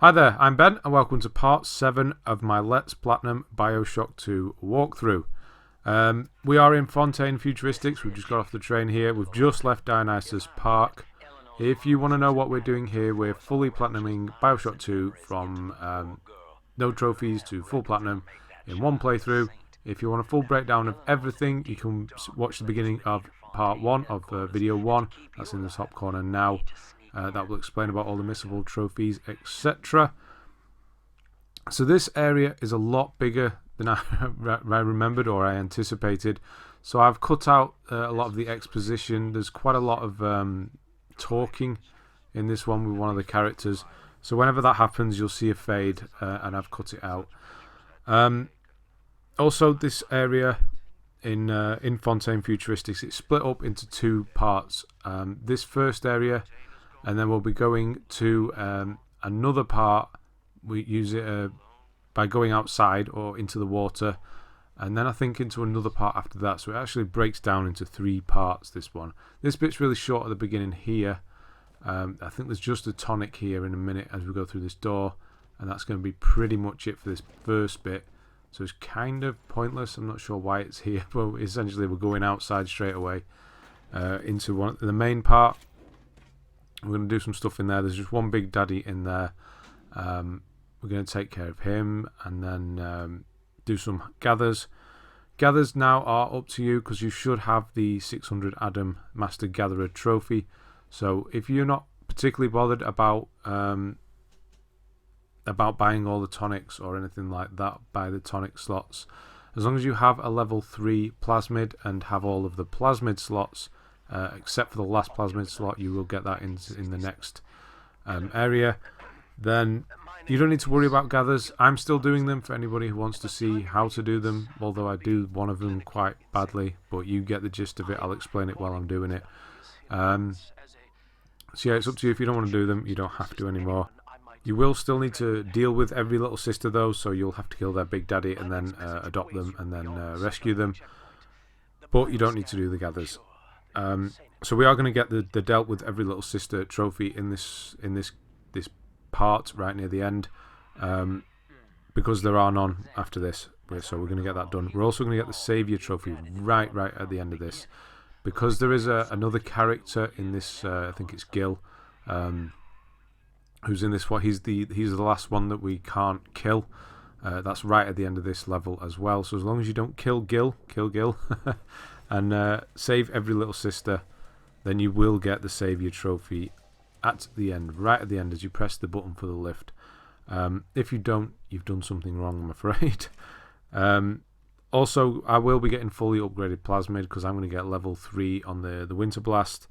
Hi there, I'm Ben and welcome to part 7 of my Let's Platinum Bioshock 2 walkthrough. We are in Fontaine Futuristics. We've just got off the train here. We've just left Dionysus Park. If you want to know what we're doing here, we're fully platinuming Bioshock 2 from no trophies to full platinum in one playthrough. If you want a full breakdown of everything, you can watch the beginning of part 1 of video 1. That's in the top corner now. That will explain about all the missable trophies, etc. So this area is a lot bigger than I remembered or I anticipated. So I've cut out a lot of the exposition. There's quite a lot of talking in this one with one of the characters. So whenever that happens, you'll see a fade, and I've cut it out. Also, this area in Fontaine Futuristics, it's split up into two parts. This first area, and then we'll be going to another part. We use it by going outside or into the water, and then I think into another part after that. So it actually breaks down into 3 parts, this one. This bit's really short at the beginning here. I think there's just a tonic here in a minute as we go through this door, and that's going to be pretty much it for this first bit. So it's kind of pointless. I'm not sure why it's here, but essentially we're going outside straight away into the main part. We're going to do some stuff in there. There's just one big daddy in there. We're going to take care of him and then do some gathers. Gathers now are up to you because you should have the 600 Adam Master Gatherer trophy. So if you're not particularly bothered about buying all the tonics or anything like that, buy the tonic slots. As long as you have a level 3 Plasmid and have all of the Plasmid slots, except for the last Plasmid slot, you will get that in the next area. Then you don't need to worry about gathers. I'm still doing them for anybody who wants to see how to do them, although I do one of them quite badly, but you get the gist of it. I'll explain it while I'm doing it. So yeah, it's up to you. If you don't want to do them, you don't have to anymore. You will still need to deal with every little sister though, so you'll have to kill their big daddy and then adopt them and then rescue them, but you don't need to do the gathers. So we are going to get the dealt with every little sister trophy in this part right near the end, because there are none after this. So we're going to get that done. We're also going to get the Savior trophy right at the end of this, because there is another character in this. I think it's Gil, who's in this one. He's the last one that we can't kill. That's right at the end of this level as well. So as long as you don't kill Gil, and save every little sister, then you will get the Savior trophy at the end, right at the end, as you press the button for the lift. If you don't, you've done something wrong, I'm afraid. Also, I will be getting fully upgraded Plasmid because I'm going to get level 3 on the Winter Blast.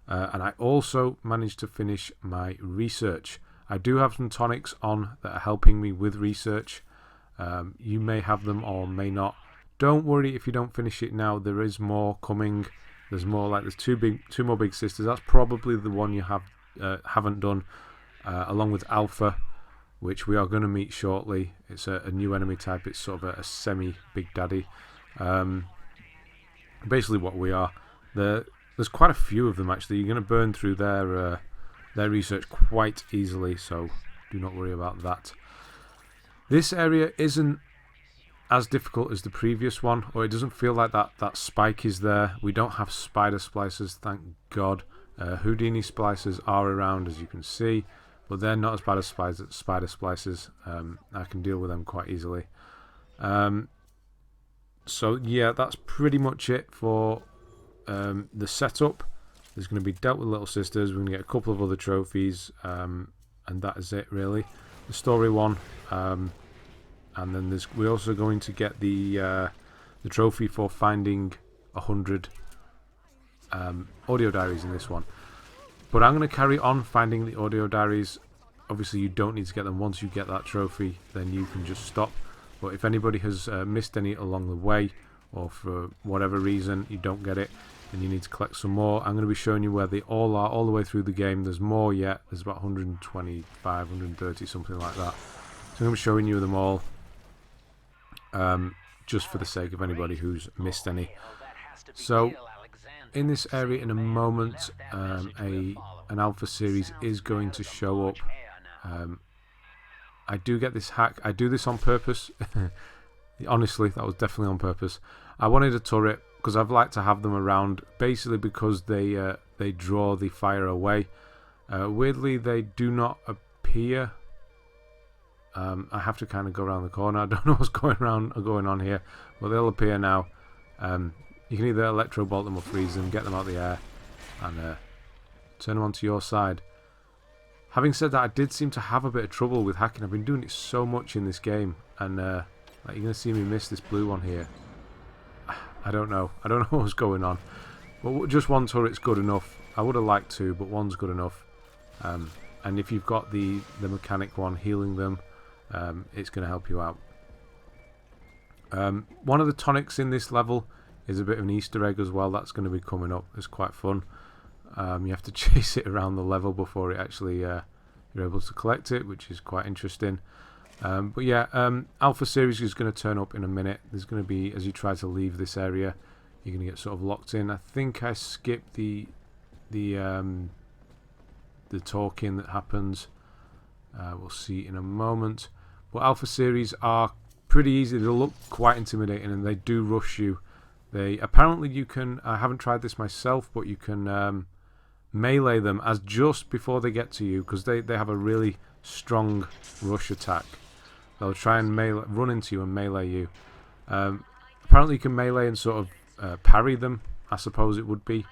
And I also managed to finish my research. I do have some tonics on that are helping me with research. You may have them or may not. Don't worry if you don't finish it now. There is more coming. There's more, like there's two more big sisters. That's probably the one you haven't done, along with Alpha, which we are going to meet shortly. It's a new enemy type. It's sort of a semi big daddy. Basically, what we are. There's quite a few of them actually. You're going to burn through their research quite easily, so do not worry about that. This area isn't as difficult as the previous one, or it doesn't feel like that spike is there. We don't have spider splicers, thank God. Houdini splicers are around, as you can see, but they're not as bad as spider splicers. I can deal with them quite easily. So yeah, that's pretty much it for the setup. There's going to be dealt with little sisters. We're going to get a couple of other trophies, and that is it really. The story one. And then we're also going to get the trophy for finding 100 audio diaries in this one. But I'm going to carry on finding the audio diaries. Obviously, you don't need to get them. Once you get that trophy, then you can just stop. But if anybody has missed any along the way, or for whatever reason you don't get it, and you need to collect some more, I'm going to be showing you where they all are, all the way through the game. There's more yet. There's about 125, 130, something like that. So I'm going to be showing you them all. Just for the sake of anybody who's missed any. So in this area in a moment, an alpha series is going to show up. I do get this hack. I do this on purpose. Honestly, that was definitely on purpose. I wanted a turret because I've liked to have them around, basically because they draw the fire away. Weirdly, they do not appear. I have to kind of go around the corner. I don't know what's going on here, but they'll appear now. You can either electro bolt them or freeze them, get them out of the air, and turn them onto your side. Having said that, I did seem to have a bit of trouble with hacking. I've been doing it so much in this game, and like, you're going to see me miss this blue one here. I don't know what's going on. But just one turret's good enough. I would have liked two, but one's good enough. And if you've got the mechanic one healing them, it's going to help you out. One of the tonics in this level is a bit of an Easter egg as well. That's going to be coming up. It's quite fun. You have to chase it around the level before it actually you're able to collect it, which is quite interesting. But yeah, Alpha Series is going to turn up in a minute. There's going to be, as you try to leave this area, you're going to get sort of locked in. I think I skipped the talking that happens. We'll see in a moment. But Alpha Series are pretty easy. They look quite intimidating, and they do rush you. They apparently you can. I haven't tried this myself, but you can melee them as just before they get to you, because they have a really strong rush attack. They'll try and run into you and melee you. Apparently you can melee and sort of parry them, I suppose it would be.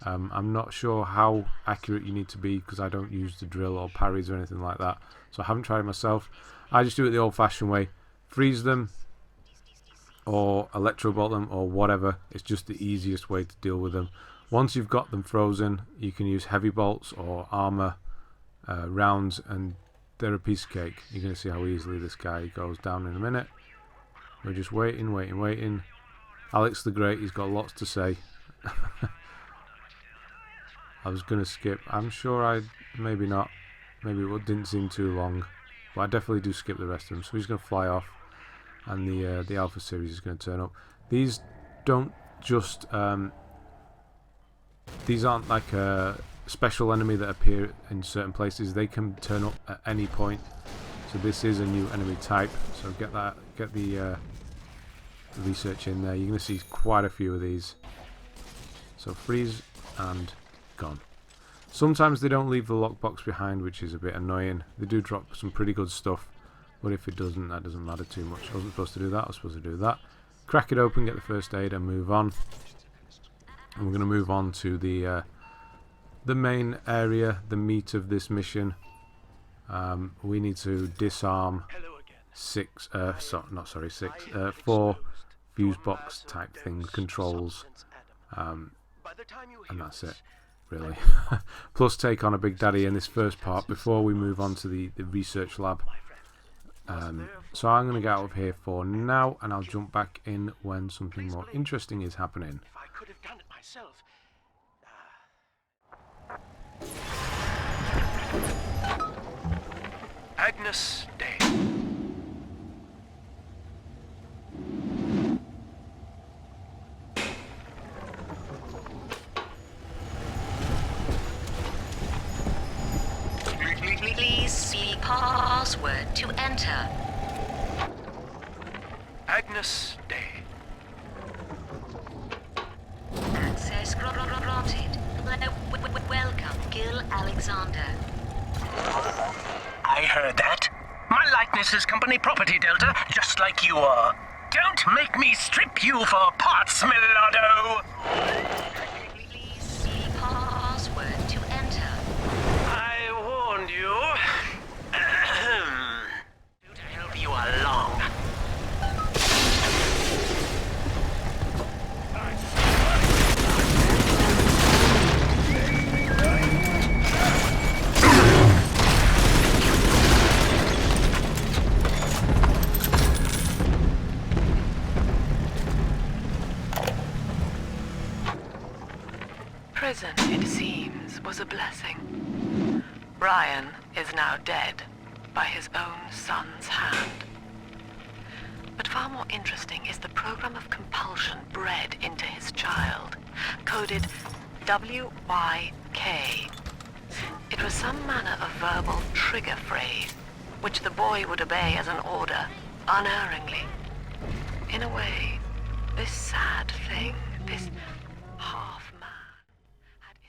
I'm not sure how accurate you need to be, because I don't use the drill or parries or anything like that, so I haven't tried it myself. I just do it the old-fashioned way. Freeze them or electro bolt them or whatever. It's just the easiest way to deal with them. Once you've got them frozen, you can use heavy bolts or armor rounds, and they're a piece of cake. You're going to see how easily this guy goes down in a minute. We're just waiting. Alex the Great, he's got lots to say. I was going to skip. I'm sure maybe not. Maybe it didn't seem too long. But I definitely do skip the rest of them. So he's going to fly off, and the Alpha Series is going to turn up. These don't just... these aren't like a special enemy that appear in certain places. They can turn up at any point. So this is a new enemy type. So get the research in there. You're going to see quite a few of these. So freeze and gone. Sometimes they don't leave the lockbox behind, which is a bit annoying. They do drop some pretty good stuff, but if it doesn't, that doesn't matter too much. I wasn't supposed to do that. I was supposed to do that. Crack it open, get the first aid, and move on. And we're going to move on to the main area, the meat of this mission. We need to disarm 4 fuse box type things, controls, and that's it, really. Plus take on a Big Daddy in this first part before we move on to the research lab. So I'm going to get out of here for now, and I'll jump back in when something more interesting is happening. If I could have done it myself. Agnus Day. Please see password to enter. Agnus Day. Access granted. Welcome, Gil Alexander. I heard that. My likeness is company property, Delta, just like you are. Don't make me strip you for parts, Millardo! Please see password to enter. I warned you. To help you along. Prison, it seems, was a blessing. Brian is now dead by his own son's hand. But far more interesting is the program of compulsion bred into his child, coded WYK. It was some manner of verbal trigger phrase, which the boy would obey as an order, unerringly. In a way, this sad thing, this half-man...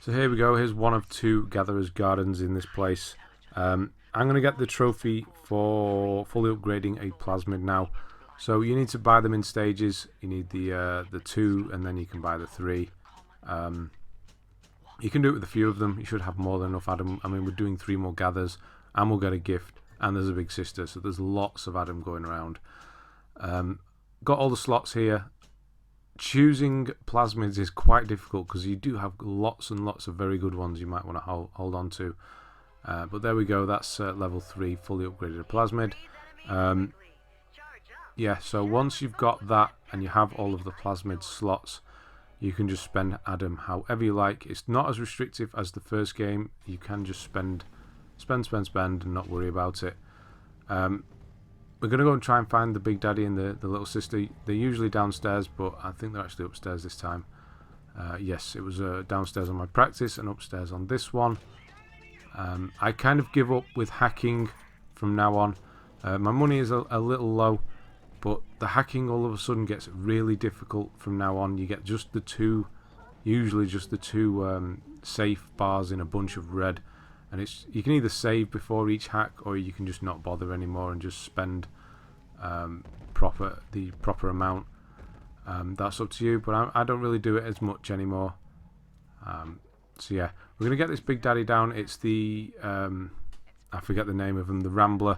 So here we go. Here's one of 2 Gatherer's Gardens in this place. I'm going to get the trophy for fully upgrading a Plasmid now. So you need to buy them in stages. You need the 2, and then you can buy the 3. You can do it with a few of them. You should have more than enough Adam. I mean, we're doing 3 more gathers, and we'll get a gift, and there's a big sister, so there's lots of Adam going around. Got all the slots here. Choosing Plasmids is quite difficult because you do have lots and lots of very good ones you might want to hold on to. But there we go. That's level 3, fully upgraded Plasmid. Yeah, so once you've got that and you have all of the Plasmid slots, you can just spend Adam however you like. It's not as restrictive as the first game. You can just spend and not worry about it. We're going to go and try and find the Big Daddy and the little sister. They're usually downstairs, but I think they're actually upstairs this time. Yes, it was downstairs on my practice and upstairs on this one. I kind of give up with hacking from now on. My money is a little low, but the hacking all of a sudden gets really difficult from now on. You get just the 2, usually just the 2 safe bars in a bunch of red. And you can either save before each hack, or you can just not bother anymore and just spend the proper amount. That's up to you, but I don't really do it as much anymore. So yeah, we're going to get this Big Daddy down. It's the, I forget the name of him, the Rambler.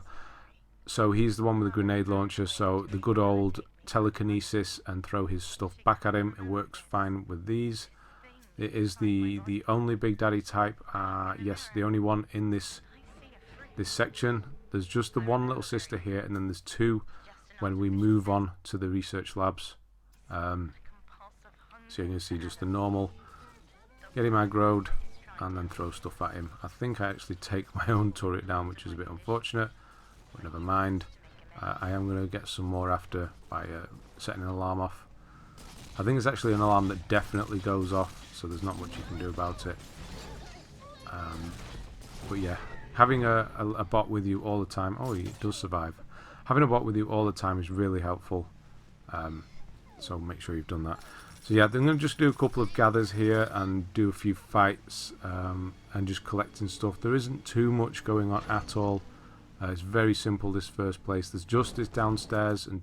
So he's the one with the grenade launcher, so the good old telekinesis and throw his stuff back at him. It works fine with these. It is the only Big Daddy type, yes, the only one in this section. There's just the 1 little sister here, and then there's 2 when we move on to the research labs. So you can see just the normal, get him aggroed, and then throw stuff at him. I think I actually take my own turret down, which is a bit unfortunate, but never mind. I am going to get some more after by setting an alarm off. I think it's actually an alarm that definitely goes off, so there's not much you can do about it. But yeah, having a bot with you all the time, oh, he does survive. Having a bot with you all the time is really helpful, so make sure you've done that. So yeah, I'm going to just do a couple of gathers here and do a few fights and just collecting stuff. There isn't too much going on at all. It's very simple, this first place. There's just this downstairs and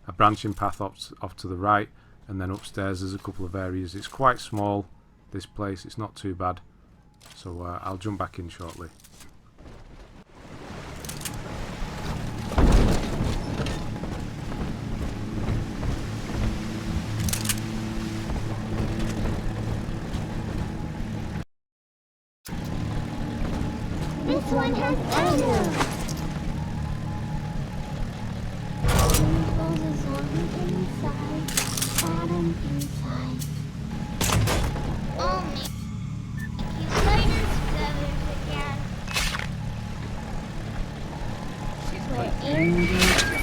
a branching path off to the right, and then upstairs there's a couple of areas. It's quite small, this place. It's not too bad, so I'll jump back in shortly. This one has Agnus. Adam inside. Oh, me. You fight us again. We're in this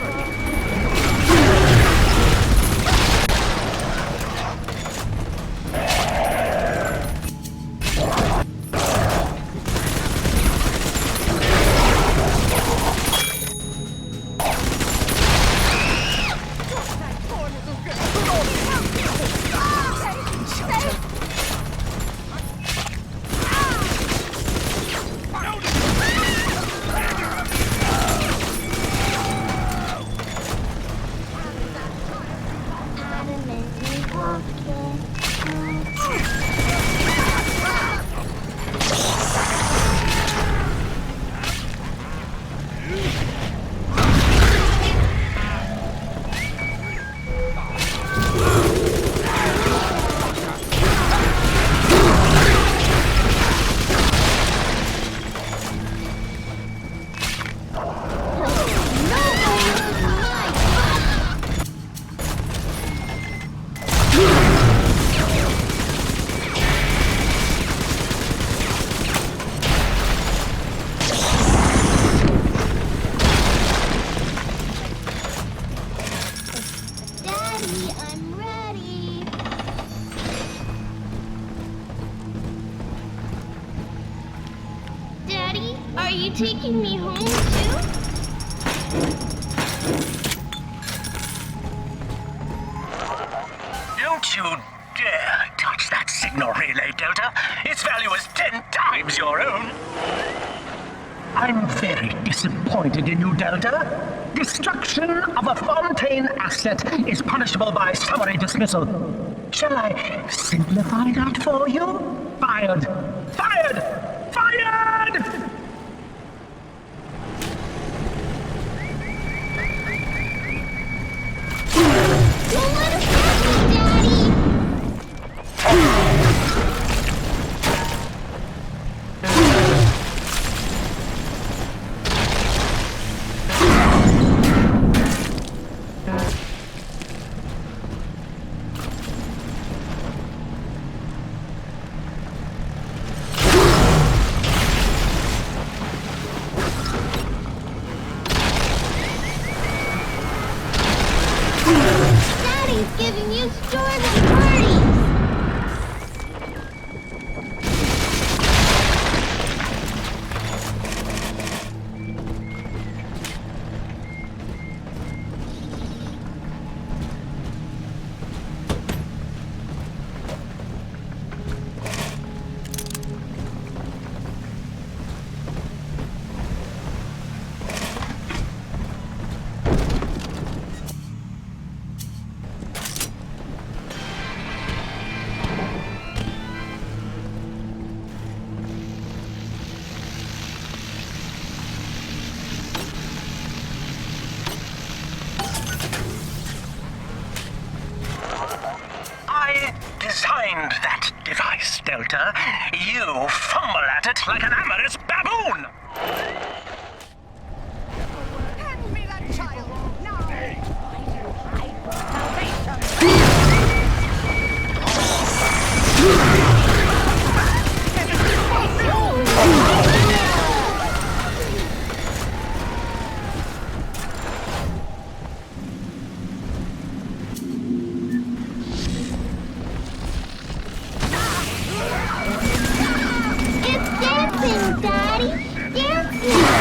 are you taking me home too? Don't you dare touch that signal relay, Delta. Its value is 10 times your own. I'm very disappointed in you, Delta. Destruction of a Fontaine asset is punishable by summary dismissal. Shall I simplify that for you? Fired! Fired! Fired! Don't let us catch me, Daddy! Daddy's giving you stores and parties! Designed that device, Delta. You fumble at it like an amorous baboon! Hand me that child now! It's dancing, Daddy! Dancing!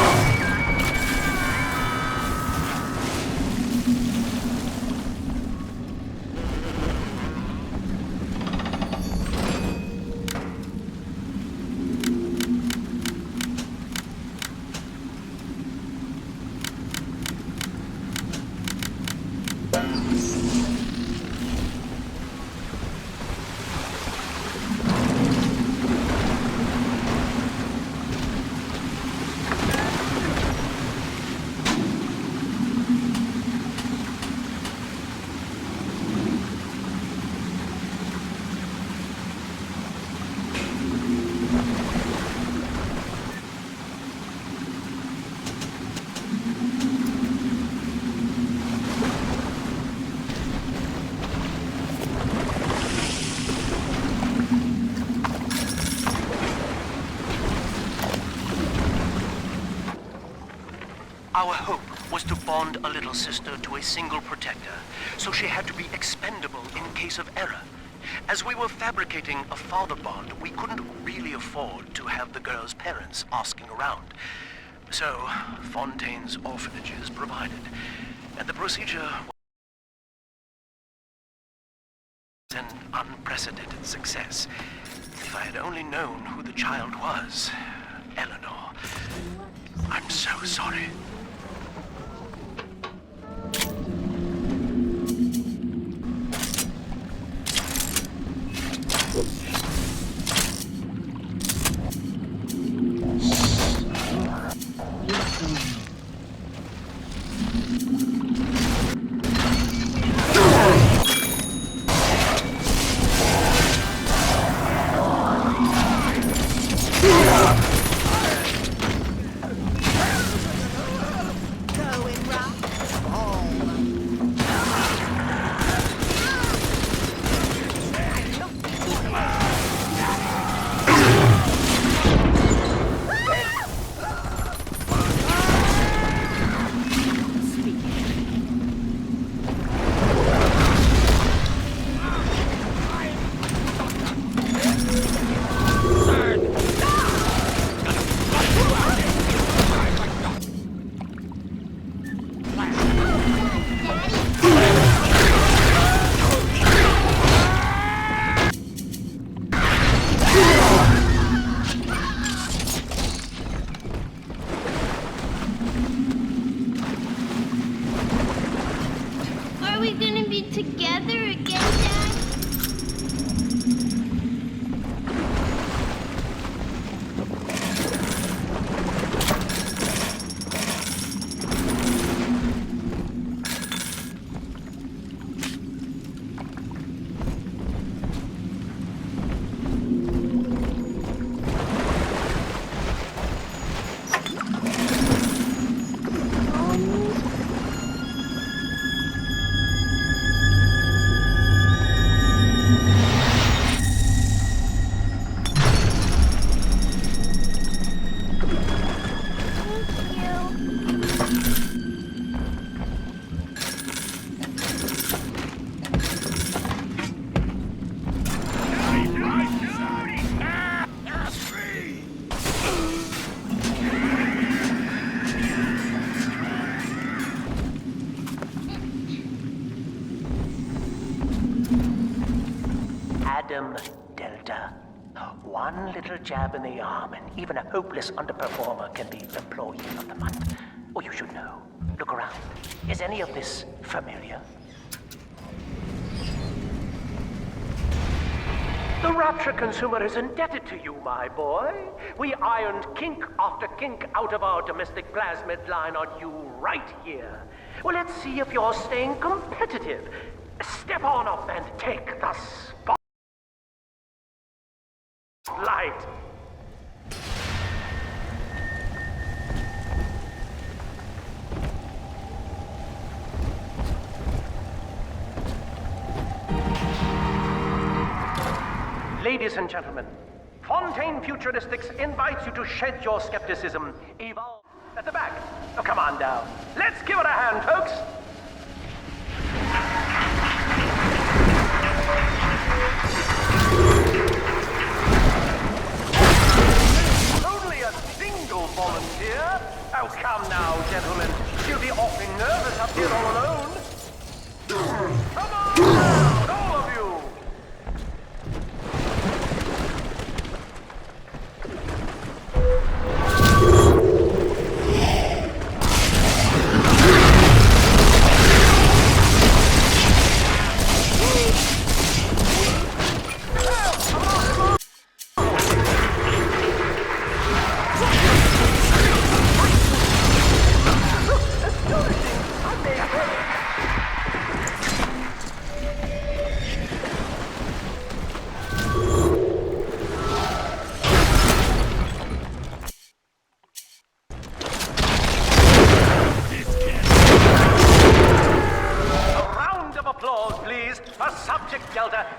Our hope was to bond a little sister to a single protector, so she had to be expendable in case of error. As we were fabricating a father bond, we couldn't really afford to have the girl's parents asking around. So, Fontaine's orphanages provided, and the procedure was an unprecedented success. If I had only known who the child was, Eleanor. I'm so sorry. little jab in the arm, and even a hopeless underperformer can be Employee of the Month. Or you should know. Look around. Is any of this familiar? The Rapture consumer is indebted to you, my boy. We ironed kink after kink out of our domestic plasmid line on you right here. Well, let's see if you're staying competitive. Step on up and take the spotlight. Ladies and gentlemen, Fontaine Futuristics invites you to shed your skepticism. Evolve at the back. Oh, come on down. Let's give it a hand, folks. Only a single volunteer? Oh, come now, gentlemen. You'll be awfully nervous up here all alone. Come on down, all of you.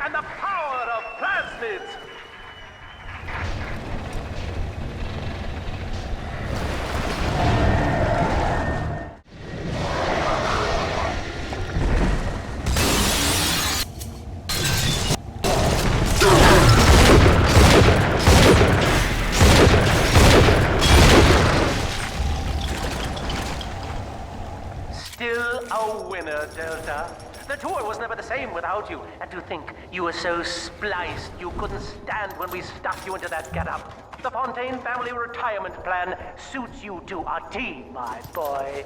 And the power of Plasmid! Still a winner, Delta. The tour was never the same without you, and to think you were so spliced you couldn't stand when we stuffed you into that getup. The Fontaine family retirement plan suits you to a T, my boy.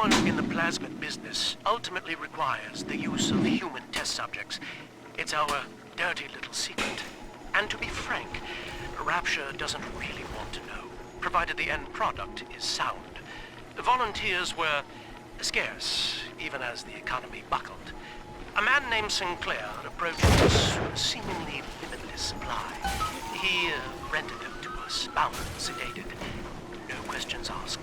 Anyone in the Plasmid business ultimately requires the use of human test subjects. It's our dirty little secret. And to be frank, Rapture doesn't really want to know, provided the end product is sound. The volunteers were scarce, even as the economy buckled. A man named Sinclair approached us with a seemingly limitless supply. He rented them to us, bound and sedated. No questions asked.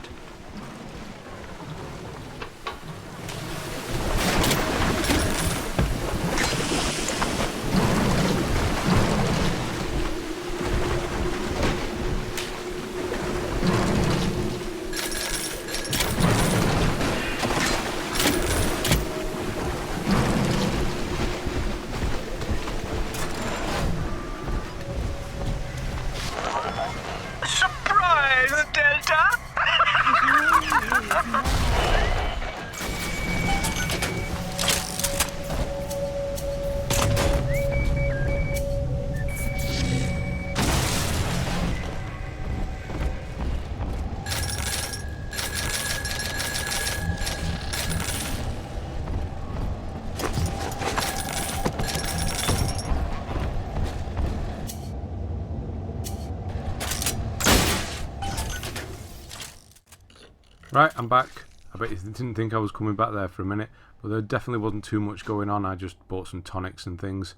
Right, I'm back. I bet you didn't think I was coming back there for a minute, but there definitely wasn't too much going on. I just bought some tonics and things.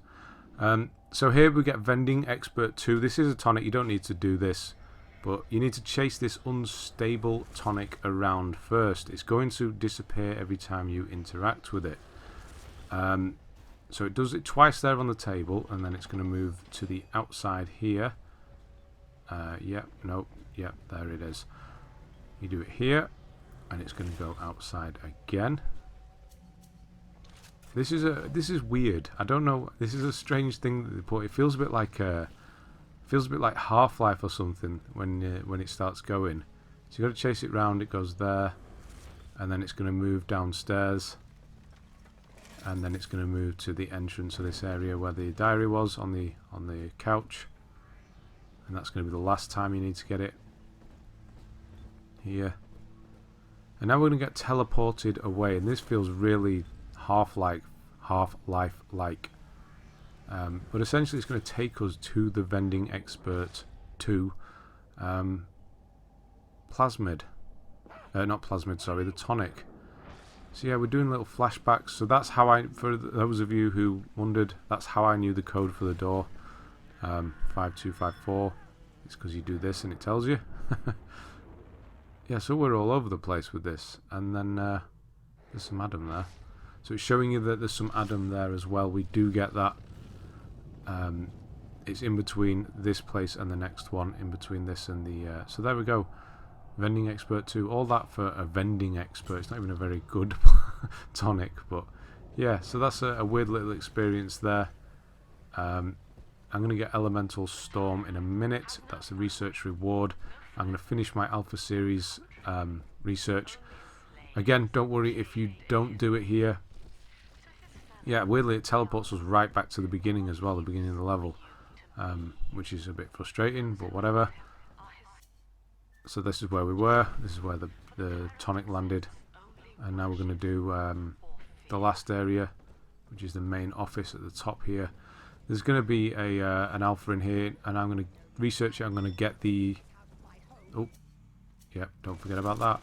So here we get Vending Expert 2. This is a tonic, you don't need to do this, but you need to chase this unstable tonic around first. It's going to disappear every time you interact with it. So it does it twice there on the table, and then it's going to move to the outside here. Yep, there it is. You do it here, and it's going to go outside again. This is weird. I don't know. This is a strange thing that they put. It feels a bit like Half-Life or something when it starts going. So you got to chase it round. It goes there, and then it's going to move downstairs, and then it's going to move to the entrance of this area where the diary was on the couch, and that's going to be the last time you need to get it. Here, and now we're going to get teleported away, and this feels really Half-Life like. But essentially, it's going to take us to the Vending Expert 2, Plasmid. Not Plasmid, sorry, the Tonic. So yeah, we're doing little flashbacks. So that's how for those of you who wondered, that's how I knew the code for the door. 5254. It's because you do this and it tells you. Yeah, so we're all over the place with this. And then there's some Adam there. So it's showing you that there's some Adam there as well. We do get that. It's in between this place and the next one. In between this and the... so there we go. Vending Expert 2. All that for a Vending Expert. It's not even a very good tonic. But yeah, so that's a weird little experience there. I'm going to get Elemental Storm in a minute. That's the research reward. I'm going to finish my Alpha Series research. Again, don't worry if you don't do it here. Yeah, weirdly it teleports us right back to the beginning as well, the beginning of the level. Which is a bit frustrating, but whatever. So this is where we were. This is where the tonic landed. And now we're going to do the last area, which is the main office at the top here. There's going to be an alpha in here, and I'm going to research it. I'm going to get the... Oh, yeah, don't forget about that.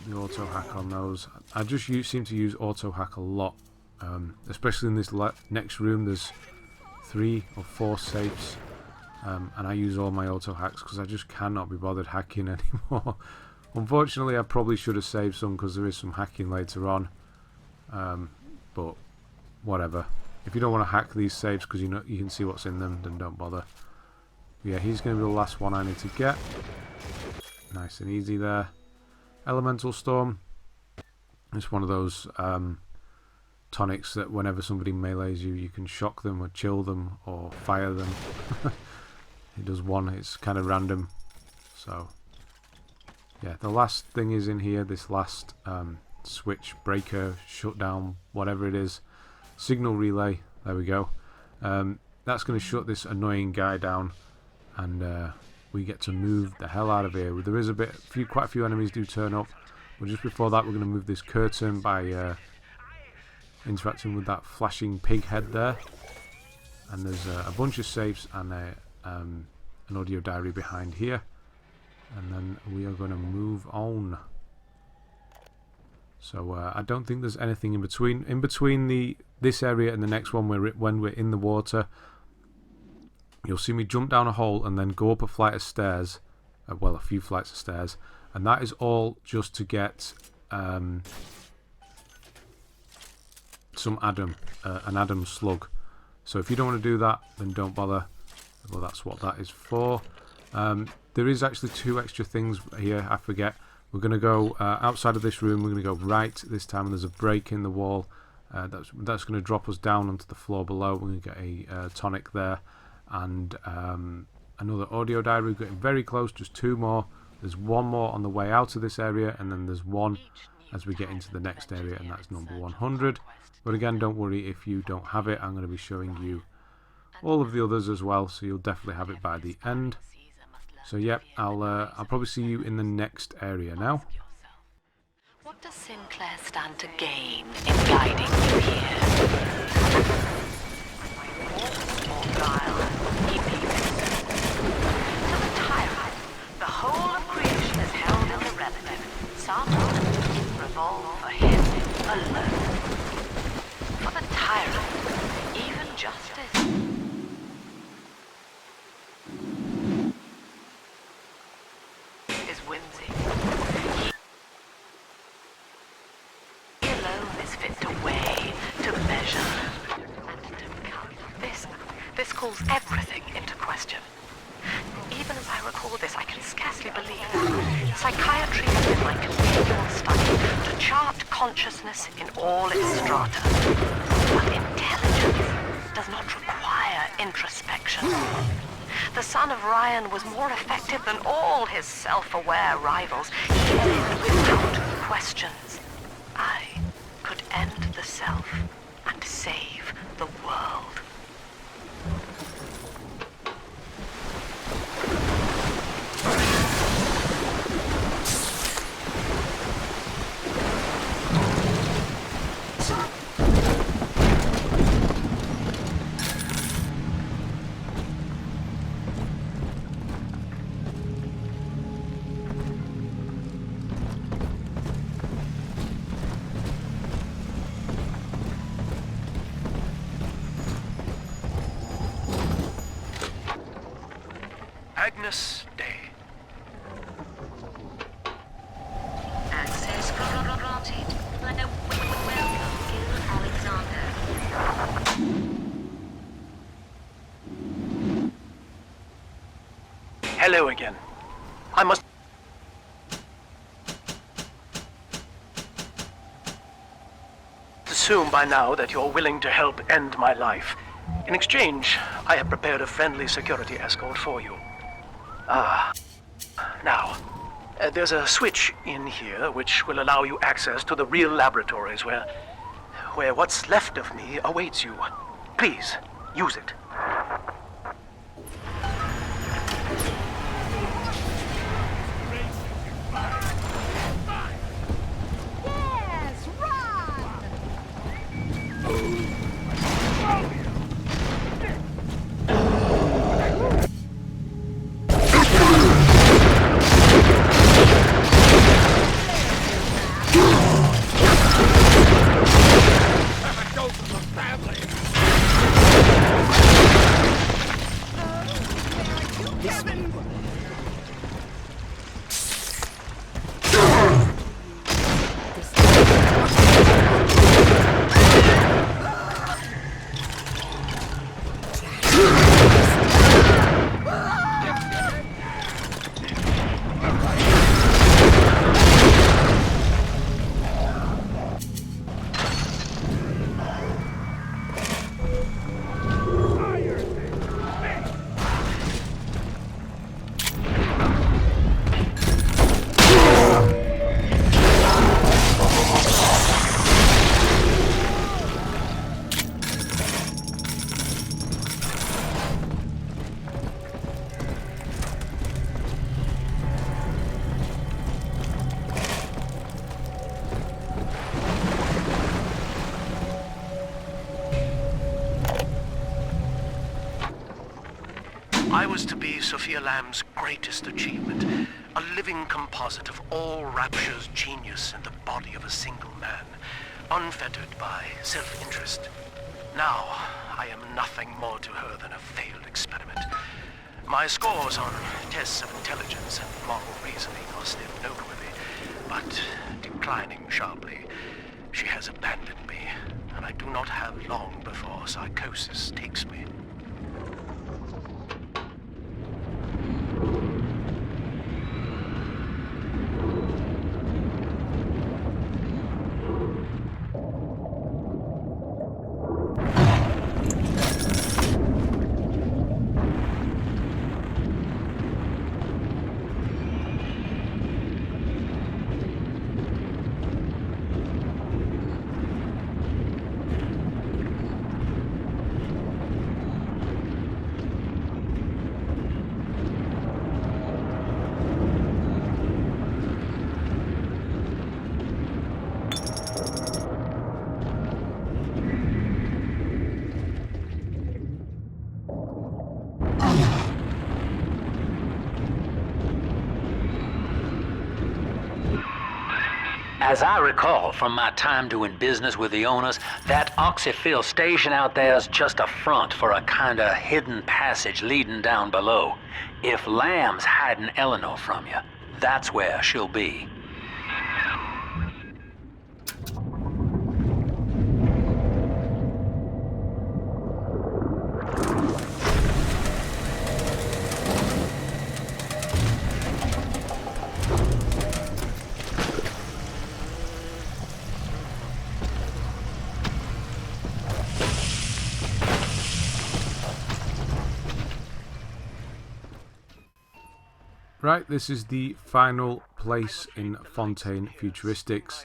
The auto hack on those. I just seem to use auto hack a lot, especially in this next room. There's 3 or 4 safes, and I use all my auto hacks because I just cannot be bothered hacking anymore. Unfortunately, I probably should have saved some because there is some hacking later on, but whatever. If you don't want to hack these saves because you can see what's in them, then don't bother. Yeah, he's going to be the last one I need to get. Nice and easy there. Elemental Storm. It's one of those tonics that whenever somebody melees you, you can shock them or chill them or fire them. It does one. It's kind of random. So, yeah, the last thing is in here. This last switch, breaker, shutdown, whatever it is. Signal relay. There we go. That's going to shut this annoying guy down. And we get to move the hell out of here. There is quite a few enemies do turn up, But just before that, we're going to move this curtain by interacting with that flashing pig head there. And there's a bunch of safes and an audio diary behind here. And then we are going to move on. So I don't think there's anything in between. In between this area and the next one, when we're in the water, you'll see me jump down a hole and then go up a flight of stairs. Well, a few flights of stairs. And that is all just to get some Adam, an Adam slug. So if you don't want to do that, then don't bother. Well, that's what that is for. There is actually 2 extra things here. I forget. We're going to go outside of this room. We're going to go right this time, and there's a break in the wall. That's going to drop us down onto the floor below. We're going to get a tonic there, and another audio diary. We're getting very close. Just 2 more. There's 1 more on the way out of this area, and then there's 1 as we get into the next area, and that's number 100. But again, don't worry if you don't have it. I'm going to be showing you all of the others as well, so you'll definitely have it by the end. So yep, I'll probably see you in the next area now. What does Sinclair stand to gain in guiding you here? Or guile, he beats. To the tyrant, the whole of creation is held in the relative. Some revolve for him alone. For the tyrant, even justice is whimsy. He alone is fit to weigh, to measure, and to count. This calls everything into question. Even as I recall this, I can scarcely believe it. Psychiatry has been my continual study to chart consciousness in all its strata. But intelligence does not require introspection. The son of Ryan was more effective than all his self-aware rivals. He lived without questions. I could end the self and save the world. Agnus Day. Access granted. Welcome, Gil Alexander. Hello again. I must assume by now that you're willing to help end my life. In exchange, I have prepared a friendly security escort for you. Now, there's a switch in here which will allow you access to the real laboratories where what's left of me awaits you. Please, use it. Yes, run! I was to be Sophia Lamb's greatest achievement, a living composite of all Rapture's genius in the body of a single man, unfettered by self-interest. Now, I am nothing more to her than a failed experiment. My scores on tests of intelligence and moral reasoning are still noteworthy, but declining sharply. She has abandoned me, and I do not have long before psychosis takes me. As I recall from my time doing business with the owners, that oxyfill station out there is just a front for a kinda hidden passage leading down below. If Lamb's hiding Eleanor from you, that's where she'll be. Right, this is the final place in Fontaine Futuristics.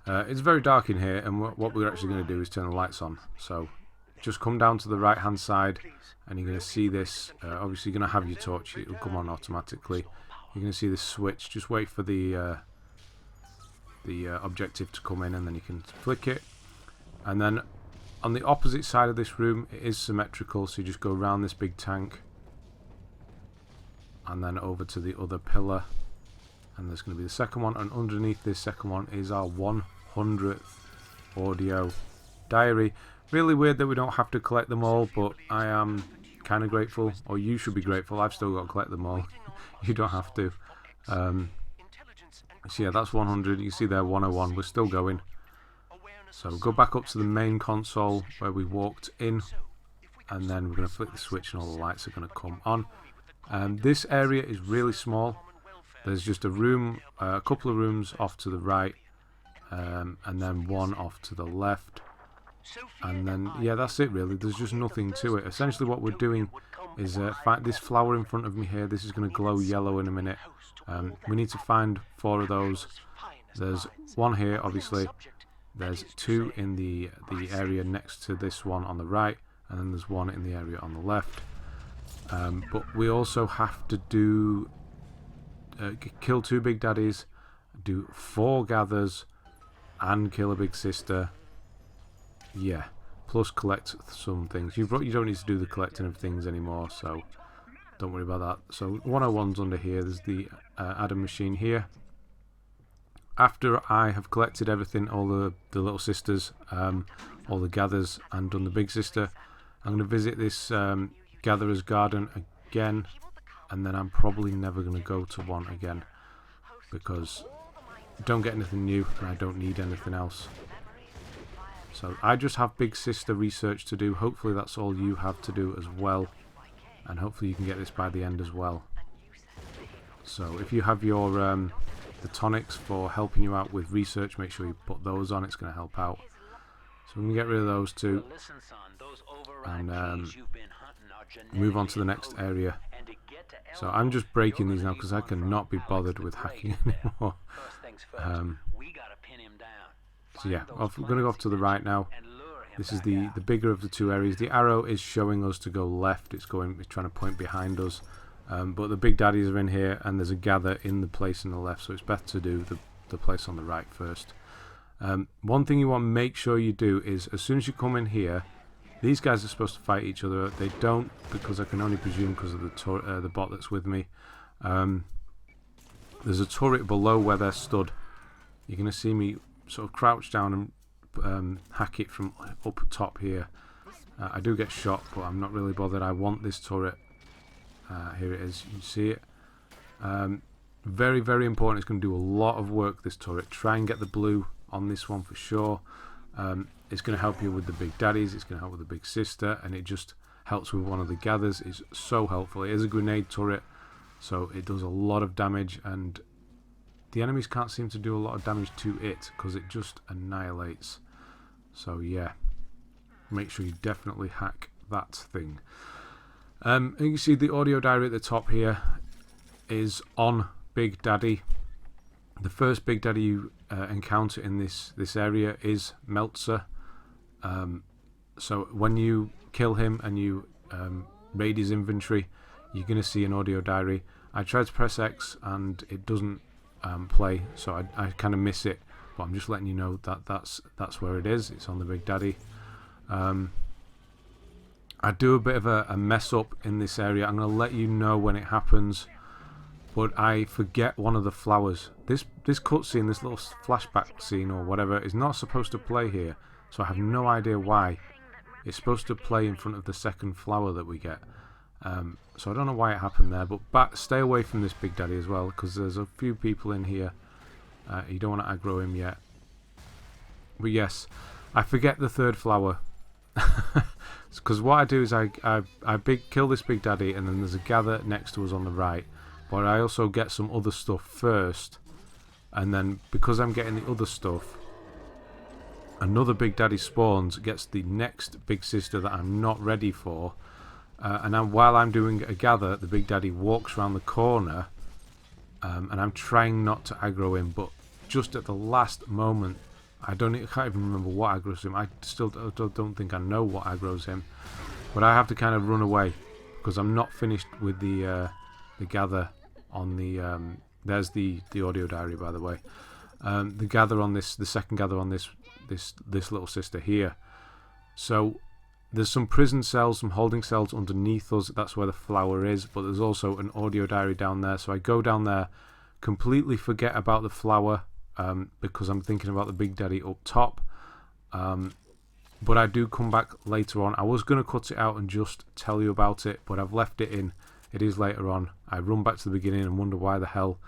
It's very dark in here, and what we're actually going to do is turn the lights on. So just come down to the right hand side and you're going to see this. Obviously you're going to have your torch, it'll come on automatically. You're going to see this switch. Just wait for the objective to come in and then you can flick it. And then on the opposite side of this room, it is symmetrical, so you just go around this big tank and then over to the other pillar, and there's going to be the second one, and underneath this second one is our 100th audio diary. Really weird that we don't have to collect them all, but I am kind of grateful, or you should be grateful. I've still got to collect them all. You don't have to. So yeah, that's 100. You can see there 101. We're still going. So go back up to the main console where we walked in, and then we're going to flick the switch and all the lights are going to come on. This area is really small. There's just a room, a couple of rooms off to the right, and then one off to the left. And then, yeah, that's it really. There's just nothing to it. Essentially what we're doing is find this flower in front of me here. This is going to glow yellow in a minute. We need to find 4 of those. There's one here, obviously. There's 2 in the area next to this one on the right, and then there's 1 in the area on the left. But we also have to do kill 2 big daddies, do 4 gathers, and kill a big sister. Yeah, plus collect some things. You don't need to do the collecting of things anymore, so don't worry about that. So 101's under here. There's the Adam machine here. After I have collected everything, all the little sisters, all the gathers, and done the big sister, I'm going to visit this Gatherer's Garden again, and then I'm probably never going to go to one again because I don't get anything new and I don't need anything else. So I just have Big Sister research to do. Hopefully that's all you have to do as well, and hopefully you can get this by the end as well. So if you have your the tonics for helping you out with research, make sure you put those on. It's going to help out. So we're going to get rid of those 2 and move on to the next area. So I'm just breaking these now because I cannot be bothered with hacking anymore. So yeah, we're going to go off to the right now. This is the bigger of the 2 areas. The arrow is showing us to go left. It's trying to point behind us. But the big daddies are in here, and there's a gather in the place on the left, so it's better to do the place on the right first. One thing you want to make sure you do is, as soon as you come in here, These guys are supposed to fight each other. They don't, because I can only presume because of the bot that's with me. There's a turret below where they're stood. You're going to see me sort of crouch down and hack it from up top here. I do get shot, but I'm not really bothered. I want this turret. Here it is. You see it. Very, very important. It's going to do a lot of work, this turret. Try and get the blue on this one for sure. It's going to help you with the big daddies. It's going to help with the big sister. And it just helps with one of the gathers. It's so helpful. It is a grenade turret, so it does a lot of damage. And the enemies can't seem to do a lot of damage to it because it just annihilates. So yeah, make sure you definitely hack that thing. And you can see the audio diary at the top here is on Big Daddy. The first Big Daddy you encounter in this area is Meltzer. So when you kill him and you raid his inventory, you're going to see an audio diary. I tried to press X and it doesn't play, so I kind of miss it. But I'm just letting you know that that's where it is. It's on the Big Daddy. I do a bit of a mess up in this area. I'm going to let you know when it happens. But I forget one of the flowers. This cutscene, this little flashback scene or whatever, is not supposed to play here. So I have no idea why. It's supposed to play in front of the second flower that we get. So I don't know why it happened there. But stay away from this Big Daddy as well, because there's a few people in here. You don't want to aggro him yet. But yes, I forget the third flower. Because what I do is I kill this Big Daddy, and then there's a gather next to us on the right. But I also get some other stuff first, and then because I'm getting the other stuff, another Big Daddy spawns, gets the next Big Sister that I'm not ready for, and while I'm doing a gather, the Big Daddy walks around the corner, and I'm trying not to aggro him, but just at the last moment, I can't even remember what aggroes him. I still don't think I know what aggroes him, but I have to kind of run away because I'm not finished with the gather on the there's the audio diary, by the way. The gather on this, the second gather on this little sister here. So there's some prison cells, some holding cells underneath us. That's where the flower is, but there's also an audio diary down there. So I go down there, completely forget about the flower because I'm thinking about the Big Daddy up top. But I do come back later on. I was going to cut it out and just tell you about it, but I've left it in. It is later on. I run back to the beginning and wonder why the hell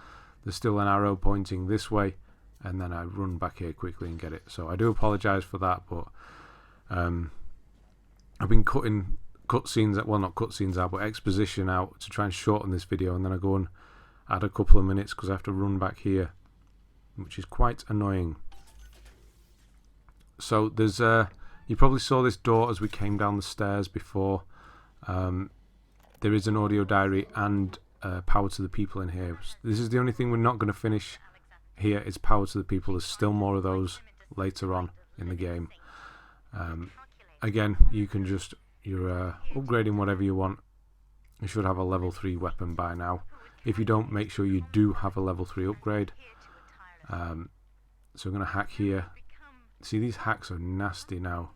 there's still an arrow pointing this way, and then I run back here quickly and get it. So I do apologise for that, but I've been cutting cutscenes, well, not cutscenes out, but exposition out to try and shorten this video, and then I go and add a couple of minutes because I have to run back here, which is quite annoying. So there's you probably saw this door as we came down the stairs before. There is an audio diary and power to the people in here. This is the only thing we're not going to finish here, is power to the people. There's still more of those later on in the game. Again, you can just, you're upgrading whatever you want. You should have a level 3 weapon by now. If you don't, make sure you do have a level 3 upgrade. So I'm going to hack here. See, these hacks are nasty now.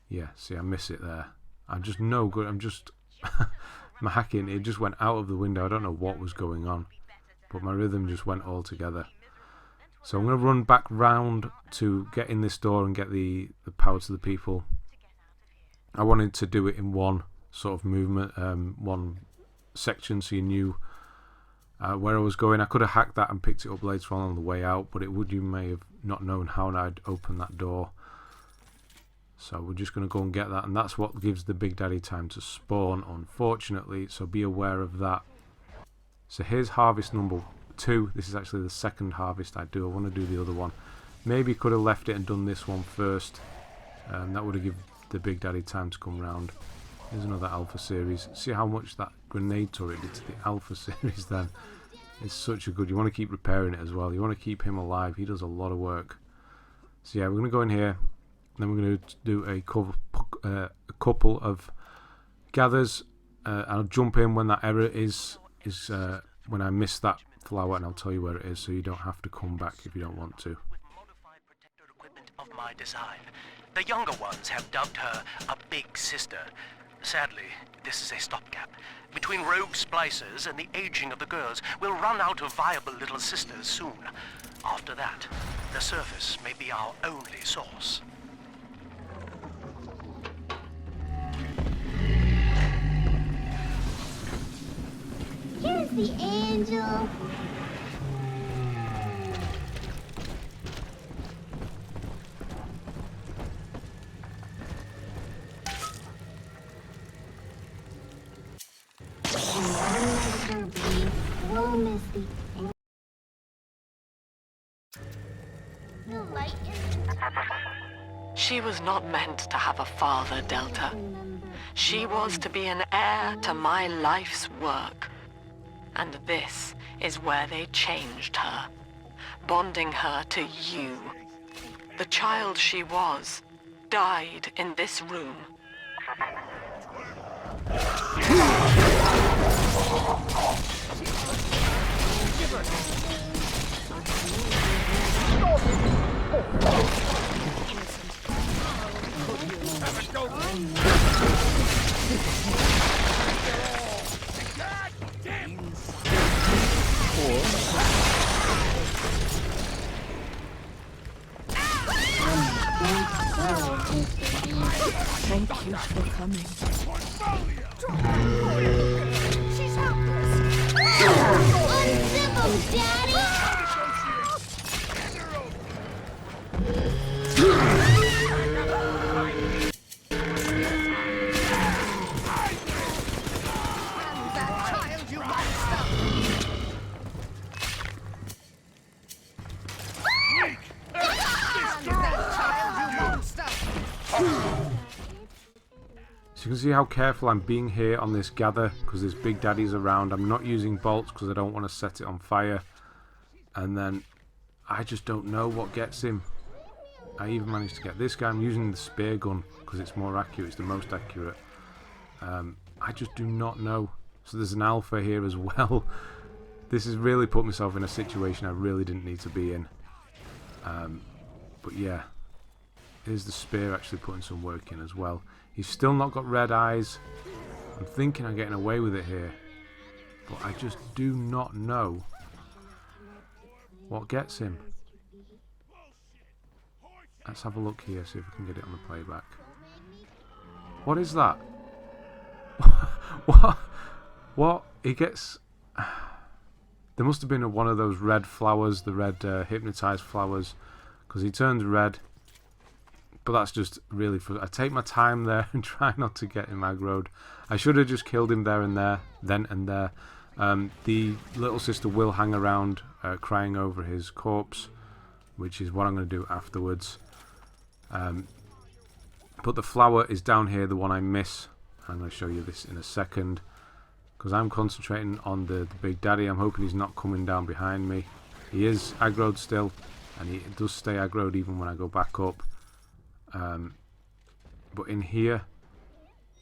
Yeah, see, I miss it there. I'm just no good. I'm just... my hacking, it just went out of the window. I don't know what was going on, but my rhythm just went all together. So I'm going to run back round to get in this door and get the power to the people. I wanted to do it in one sort of movement, one section, so you knew where I was going. I could have hacked that and picked it up later on the way out, but you may have not known how I'd open that door. So we're just going to go and get that, and that's what gives the Big Daddy time to spawn, unfortunately, so be aware of that. So here's harvest number 2. This is actually the second harvest I do. I want to do the other one. Maybe could have left it and done this one first. That would have given the Big Daddy time to come round. Here's another Alpha series. See how much that grenade turret did to the Alpha series then. It's such a good... You want to keep repairing it as well. You want to keep him alive. He does a lot of work. So yeah, we're going to go in here. Then we're going to do a couple of gathers. I'll jump in when that error is when I miss that flower, and I'll tell you where it is, so you don't have to come back if you don't want to. With modified protector equipment of my design, The younger ones have dubbed her a big sister. Sadly, this is a stopgap. Between rogue splicers and the aging of the girls, we'll run out of viable little sisters soon. After that, the surface may be our only source. Here's the angel. We'll miss the light is... She was not meant to have a father, Delta. She was to be an heir to my life's work. And this is where they changed her, bonding her to you. The child she was died in this room. Thank you for coming. She's helpless. Uncivil, Daddy! That child, you monster! That child, you monster! So you can see how careful I'm being here on this gather, because this big daddy's around. I'm not using bolts because I don't want to set it on fire. And then I just don't know what gets him. I even managed to get this guy. I'm using the spear gun because it's more accurate. It's the most accurate. I just do not know. So there's an alpha here as well. This has really put myself in a situation I really didn't need to be in. But yeah, here's the spear actually putting some work in as well. He's still not got red eyes. I'm thinking I'm getting away with it here, but I just do not know what gets him. Let's have a look here, see if we can get it on the playback. What is that? What? He gets... There must have been one of those red flowers, the red hypnotized flowers, because he turns red. But that's just really... I take my time there and try not to get him aggroed. I should have just killed him there and there, then and there. The little sister will hang around crying over his corpse, which is what I'm going to do afterwards. But the flower is down here, the one I miss. I'm going to show you this in a second, because I'm concentrating on the big daddy. I'm hoping he's not coming down behind me. He is aggroed still, and he does stay aggroed even when I go back up. But in here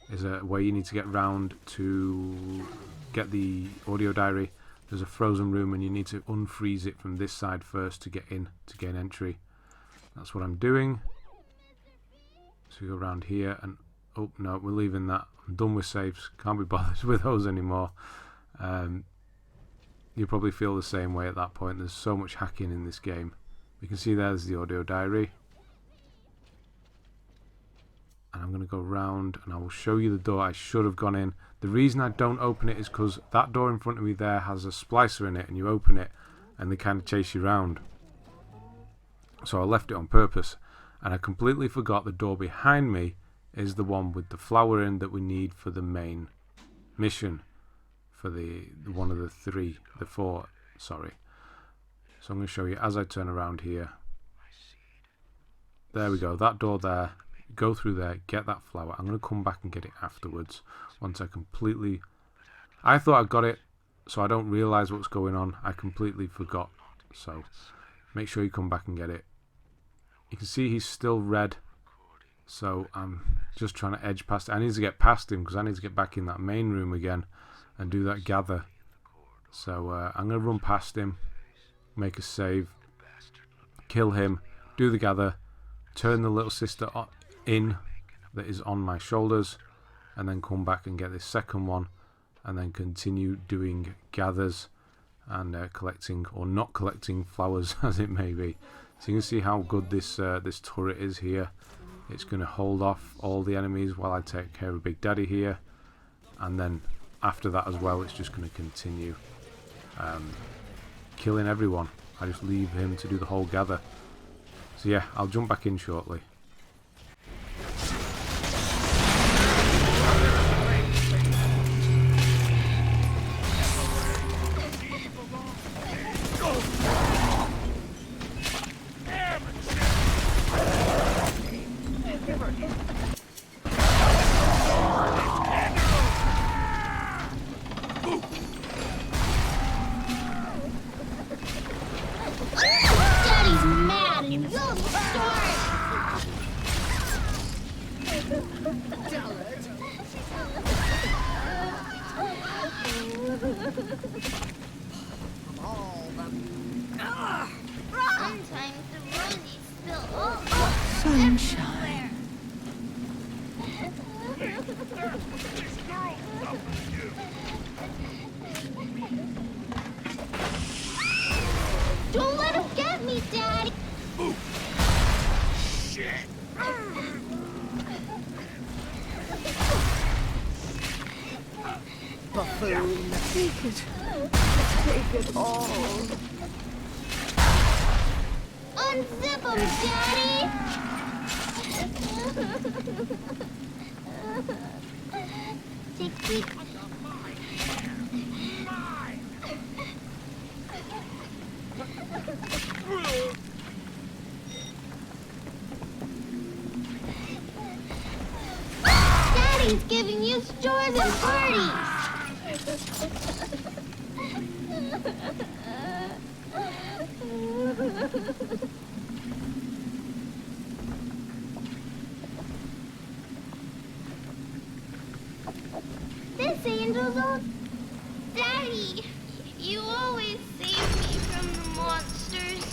is a way you need to get round to get the audio diary. There's a frozen room and you need to unfreeze it from this side first to get in, to gain entry. That's what I'm doing. So we go around here and... Oh no, we're leaving that. I'm done with saves. Can't be bothered with those anymore. You probably feel the same way at that point. There's so much hacking in this game. You can see there's the audio diary. And I'm going to go round and I will show you the door I should have gone in. The reason I don't open it is because that door in front of me there has a splicer in it, and you open it and they kind of chase you round. So I left it on purpose, and I completely forgot the door behind me is the one with the flower in that we need for the main mission, for the one of the four, sorry. So I'm going to show you as I turn around here. There we go, that door there. Go through there, get that flower. I'm going to come back and get it afterwards once I completely... I thought I got it, so I don't realise what's going on. I completely forgot. So make sure you come back and get it. You can see he's still red, so I'm just trying to edge past it. I need to get past him because I need to get back in that main room again and do that gather. So I'm going to run past him, make a save, kill him, do the gather, turn the little sister in that is on my shoulders, and then come back and get this second one, and then continue doing gathers and collecting or not collecting flowers as it may be. So you can see how good this this turret is here. It's going to hold off all the enemies while I take care of Big Daddy here, and then after that as well it's just going to continue killing everyone. I just leave him to do the whole gather. So yeah, I'll jump back in shortly. Daddy's mad and you'll start. Sometimes the rosies spill all Sunshine. Don't let him get me, Daddy. Buffoon. Take it. Take it all. Unzip him, Daddy. Tick. Daddy's giving you stores and parties. This angel's all... Daddy, you always save me from the monsters.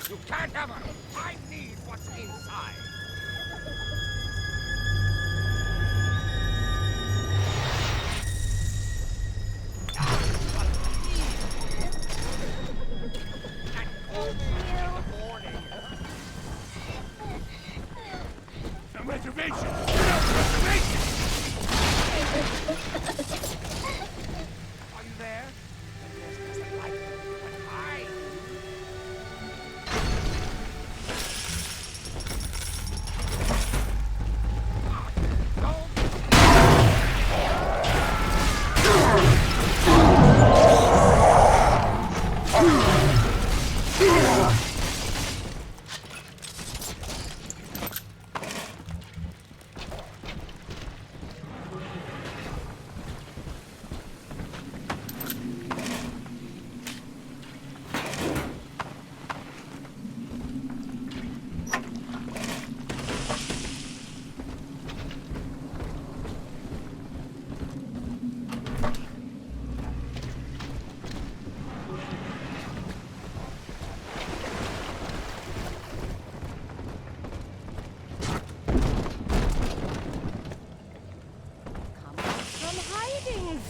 You can't have her! I need what's inside! Reservation! Reservation! Are you there? There's just a light, but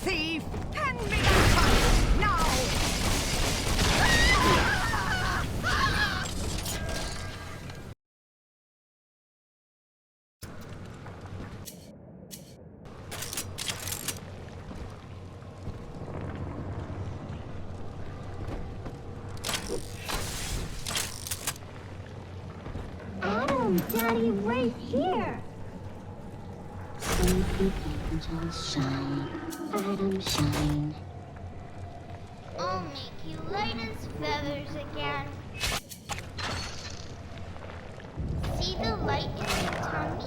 Thief! Hand me that punch! Now! Adam, Daddy, right here. Sleepy angels shine, Adam shine. I'll make you light as feathers again. See the light in your tummy?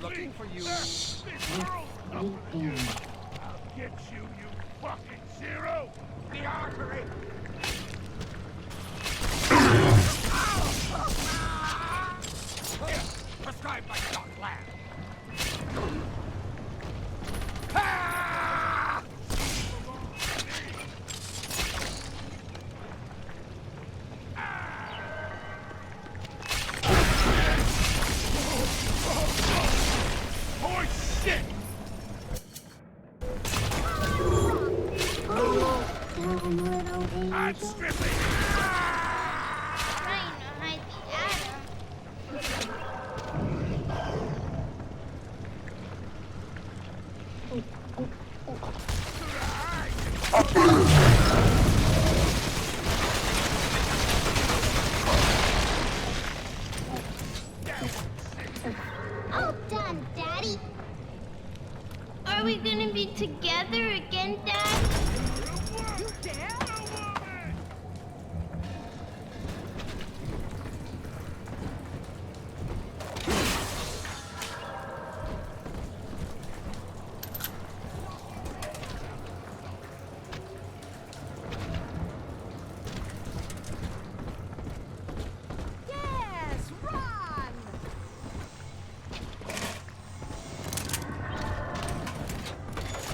Looking for you. Right there. I'll get you, you fucking zero! The artery! Here, prescribe my dark lab. Ah! Oh shit! Down, little angel. I'm stripping! Trying to hide the atom. All done, Daddy. Are we gonna be together again, Dad? You dare? Yes, run!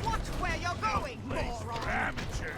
Watch where you're going, moron! Amateurs!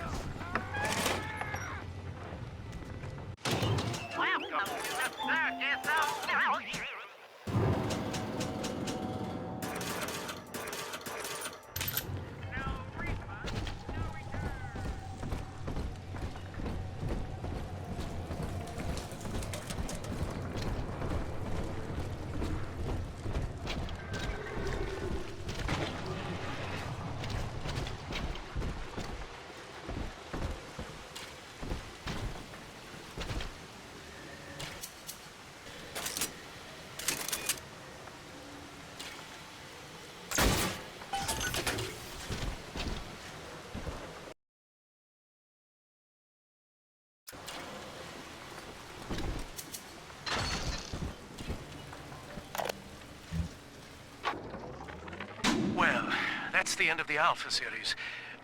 Well, that's the end of the Alpha series.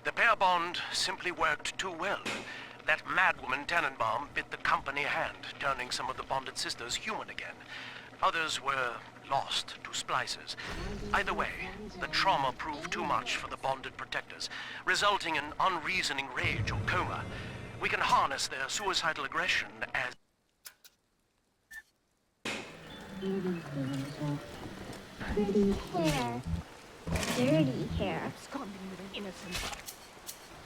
The pair bond simply worked too well. That madwoman Tannenbaum bit the company hand, turning some of the bonded sisters human again. Others were lost to splicers. Either way, the trauma proved too much for the bonded protectors, resulting in unreasoning rage or coma. We can harness their suicidal aggression as... Pretty hair. Dirty hair. Absconding with an innocent.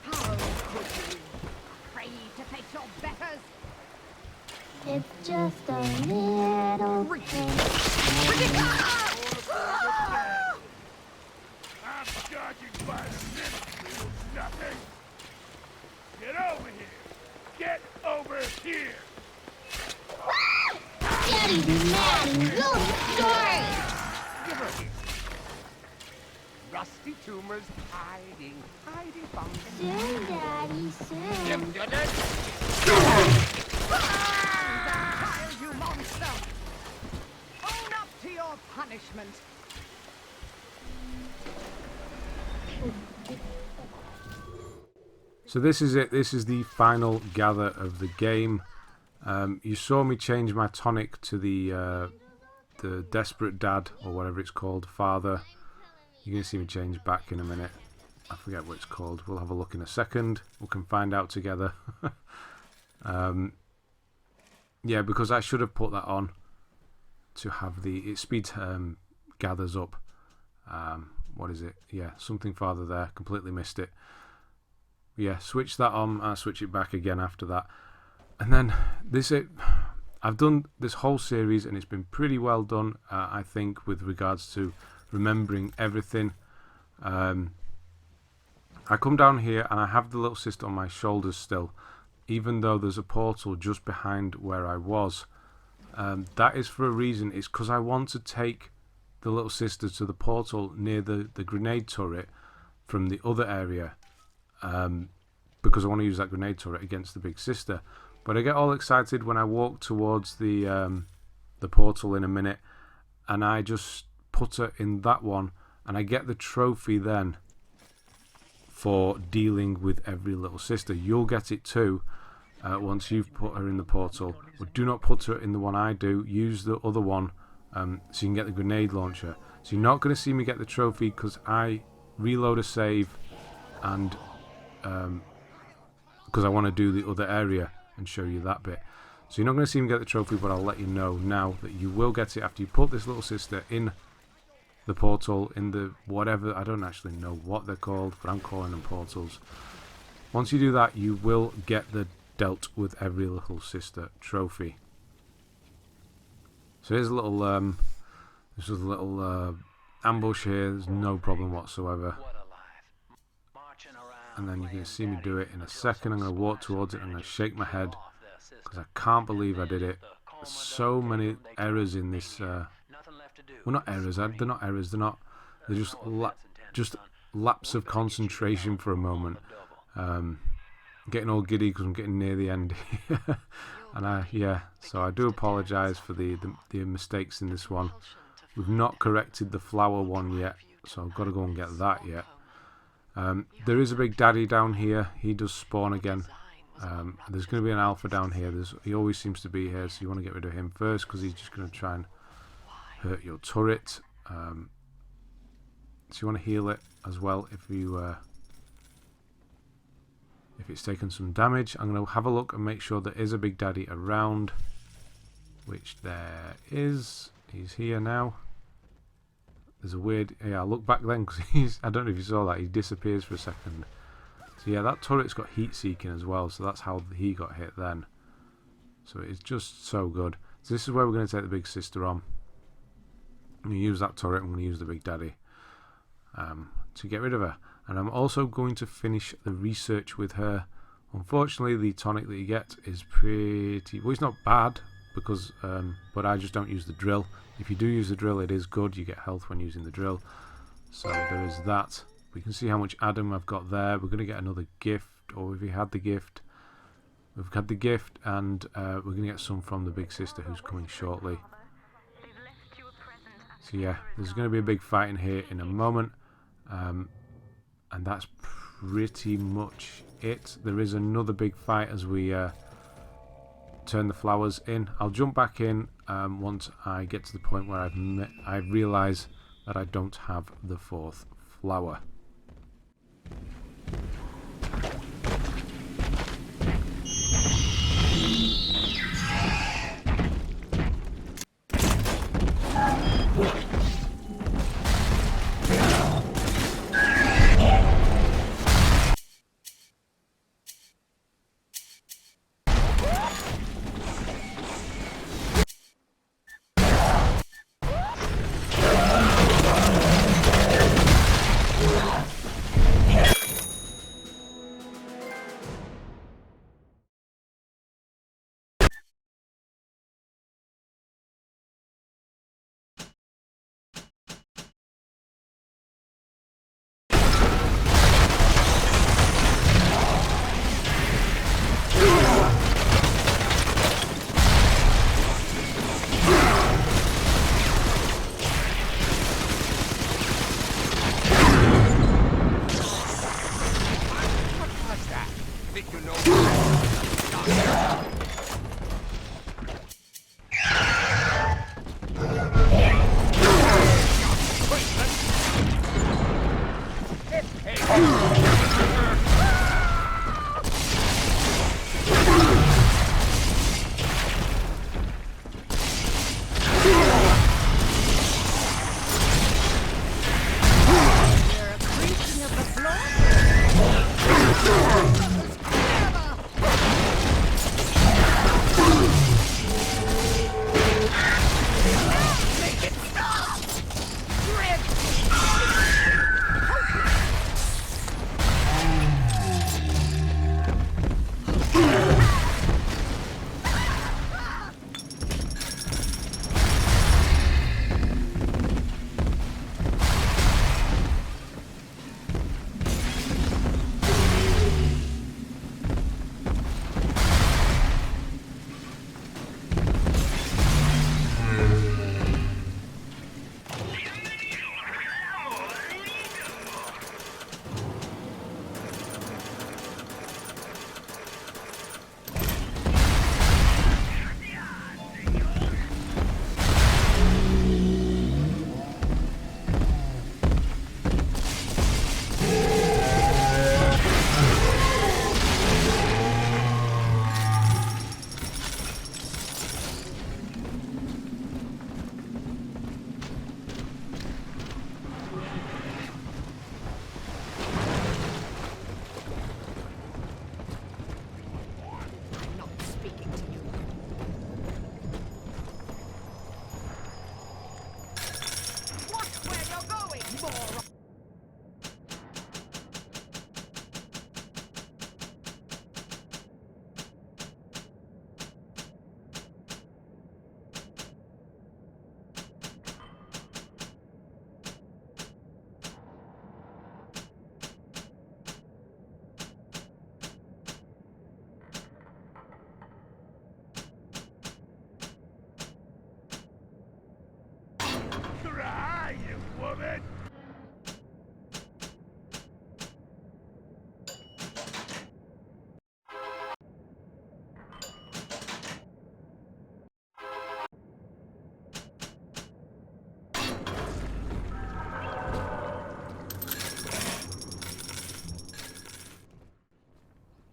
How could you? Afraid to face your betters? It's just a little thing. I'm charging by the minute, little nothing! Get over here! Get over here! Daddy's mad and really sorry. Give her here! Rusty tumors hiding from Soon, Daddy, soon. Fire, you monster! Own up to your punishment. So this is it. This is the final gather of the game. You saw me change my tonic to the desperate dad, or whatever it's called, father. You're going to see me change back in a minute. I forget what it's called. We'll have a look in a second. We can find out together. Yeah, because I should have put that on to have it speed gathers up. What is it? Yeah, something farther there. Completely missed it. Yeah, switch that on and switch it back again after that. And then I've done this whole series and it's been pretty well done, I think, with regards to remembering everything. I come down here and I have the little sister on my shoulders still, even though there's a portal just behind where I was. That is for a reason. It's because I want to take the little sister to the portal near the grenade turret from the other area, because I want to use that grenade turret against the big sister. But I get all excited when I walk towards the portal in a minute, and I just put her in that one, and I get the trophy then for dealing with every little sister. You'll get it too once you've put her in the portal, but do not put her in the one I do. Use the other one so you can get the grenade launcher. So you're not going to see me get the trophy because I reload a save and because I want to do the other area and show you that bit. So you're not going to see me get the trophy, but I'll let you know now that you will get it after you put this little sister in the portal, in the whatever, I don't actually know what they're called, but I'm calling them portals. Once you do that, you will get the dealt with every little sister trophy. So here's a little this is a little ambush here. There's no problem whatsoever. And then you're going to see me do it in a second. I'm going to walk towards it and I'm going to shake my head because I can't believe I did it. There's so many errors in this. Well, not errors. They're not errors. They're not. They're just lapse of concentration for a moment. Getting all giddy because I'm getting near the end. And so I do apologise for the mistakes in this one. We've not corrected the flower one yet, so I've got to go and get that yet. There is a big daddy down here. He does spawn again. There's going to be an alpha down here. He always seems to be here, so you want to get rid of him first because he's just going to try and hurt your turret. So you want to heal it as well if it's taken some damage. I'm going to have a look and make sure there is a big daddy around, which there is. He's here now. There's a weird... Yeah, I look back then because I don't know if you saw that. He disappears for a second. So yeah, that turret's got heat seeking as well. So that's how he got hit then. So it's just so good. So this is where we're going to take the big sister on. I'm going to use that turret. I'm going to use the big daddy to get rid of her. And I'm also going to finish the research with her. Unfortunately, the tonic that you get is pretty... Well, it's not bad, because but I just don't use the drill. If you do use the drill, it is good. You get health when using the drill. So there is that. We can see how much Adam I've got there. We're going to get another gift, or if we had the gift. We've had the gift, and we're going to get some from the big sister who's coming shortly. So yeah, there's going to be a big fight in here in a moment. And that's pretty much it. There is another big fight as we turn the flowers in. I'll jump back in once I get to the point where I realise that I don't have the fourth flower.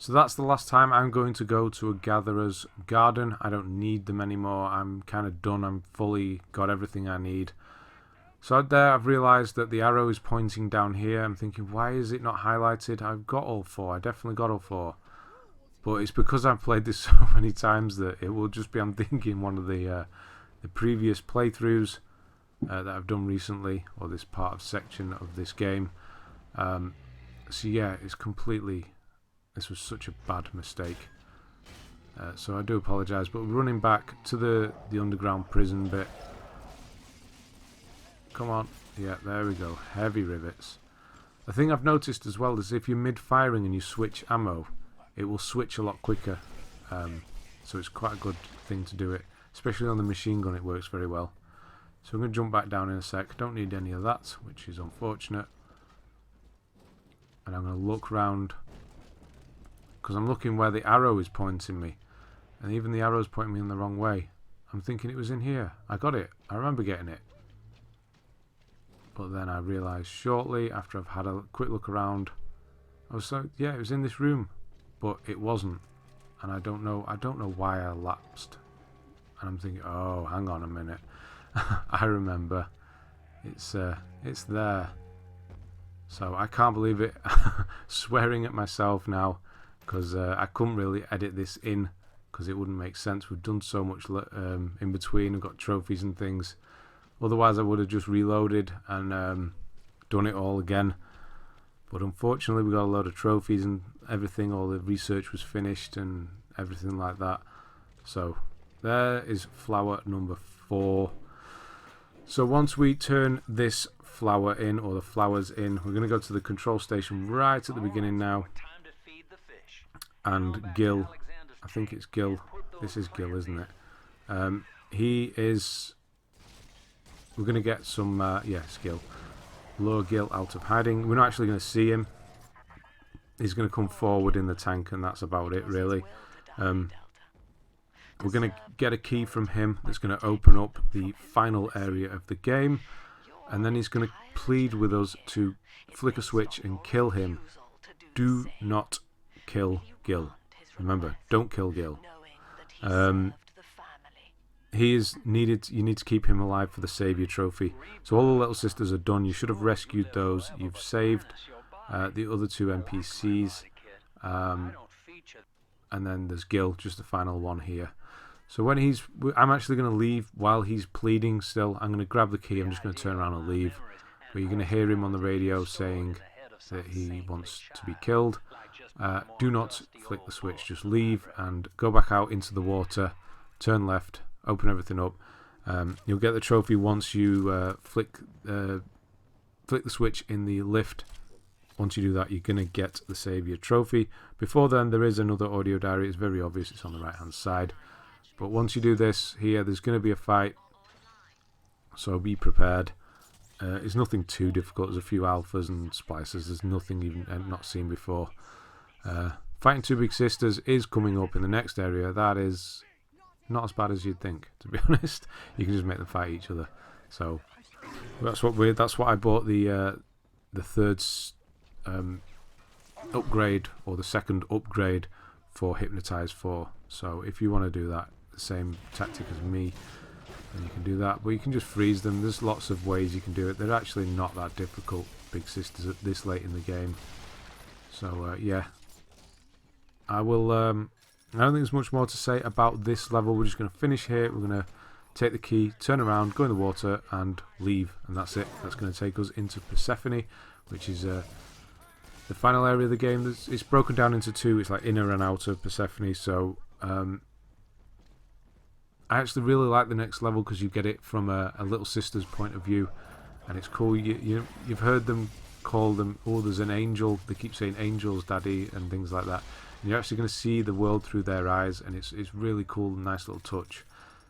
So that's the last time I'm going to go to a gatherer's garden. I don't need them anymore. I'm kind of done. I'm fully got everything I need. So out there, I've realised that the arrow is pointing down here. I'm thinking, why is it not highlighted? I've got all 4. I definitely got all 4. But it's because I've played this so many times that it will just be, I'm thinking, one of the previous playthroughs that I've done recently, or this part of section of this game. So yeah, it's completely... This was such a bad mistake. So I do apologise, but we're running back to the underground prison bit. Come on. Yeah, there we go. Heavy rivets. The thing I've noticed as well is if you're mid-firing and you switch ammo, it will switch a lot quicker. So it's quite a good thing to do it. Especially on the machine gun, it works very well. So I'm going to jump back down in a sec. Don't need any of that, which is unfortunate. And I'm going to look round, because I'm looking where the arrow is pointing me. And even the arrow is pointing me in the wrong way. I'm thinking it was in here. I got it. I remember getting it. But then I realised shortly after I've had a quick look around, I was like, yeah, it was in this room. But it wasn't. And I don't know why I lapsed. And I'm thinking, oh, hang on a minute. I remember. It's there. So I can't believe it. Swearing at myself now, because I couldn't really edit this in, because it wouldn't make sense. We've done so much in between. We've got trophies and things. Otherwise I would have just reloaded and done it all again. But unfortunately we got a load of trophies and everything. All the research was finished and everything like that. So there is flower number 4. So once we turn this flower in, or the flowers in, we're going to go to the control station right at the beginning now. And Gil, I think it's Gil. This is Gil, isn't it? He is... We're going to get some... yes, Gil. Lure Gil out of hiding. We're not actually going to see him. He's going to come forward in the tank, and that's about it, really. We're going to get a key from him that's going to open up the final area of the game, and then he's going to plead with us to flick a switch and kill him. Do not kill Gil. Remember, don't kill Gil. He is needed. You need to keep him alive for the Saviour trophy. So all the little sisters are done. You should have rescued those. You've saved the other 2 NPCs. And then there's Gil, just the final one here. So when I'm actually going to leave while he's pleading still. I'm going to grab the key. I'm just going to turn around and leave. But you're going to hear him on the radio saying that he wants to be killed. Do not flick the switch. Just leave and go back out into the water. Turn left. Open everything up. You'll get the trophy once you flick the switch in the lift. Once you do that, you're going to get the Saviour trophy. Before then, there is another audio diary. It's very obvious. It's on the right-hand side. But once you do this here, there's going to be a fight. So be prepared. It's nothing too difficult. There's a few alphas and splicers. There's nothing even not seen before. Fighting 2 big sisters is coming up in the next area. That is not as bad as you'd think, to be honest. You can just make them fight each other. So that's what I bought the third upgrade, or the second upgrade for Hypnotize for. So if you want to do that, the same tactic as me, then you can do that. But you can just freeze them. There's lots of ways you can do it. They're actually not that difficult, big sisters, at this late in the game. So yeah, I will. I don't think there's much more to say about this level. We're just going to finish here. We're going to take the key, turn around, go in the water, and leave. And that's it. That's going to take us into Persephone, which is the final area of the game. It's broken down into 2. It's like inner and outer Persephone. So I actually really like the next level because you get it from a little sister's point of view, and it's cool. You've heard them call them, oh, there's an angel. They keep saying angels, daddy, and things like that. And you're actually going to see the world through their eyes, and it's really cool, nice little touch.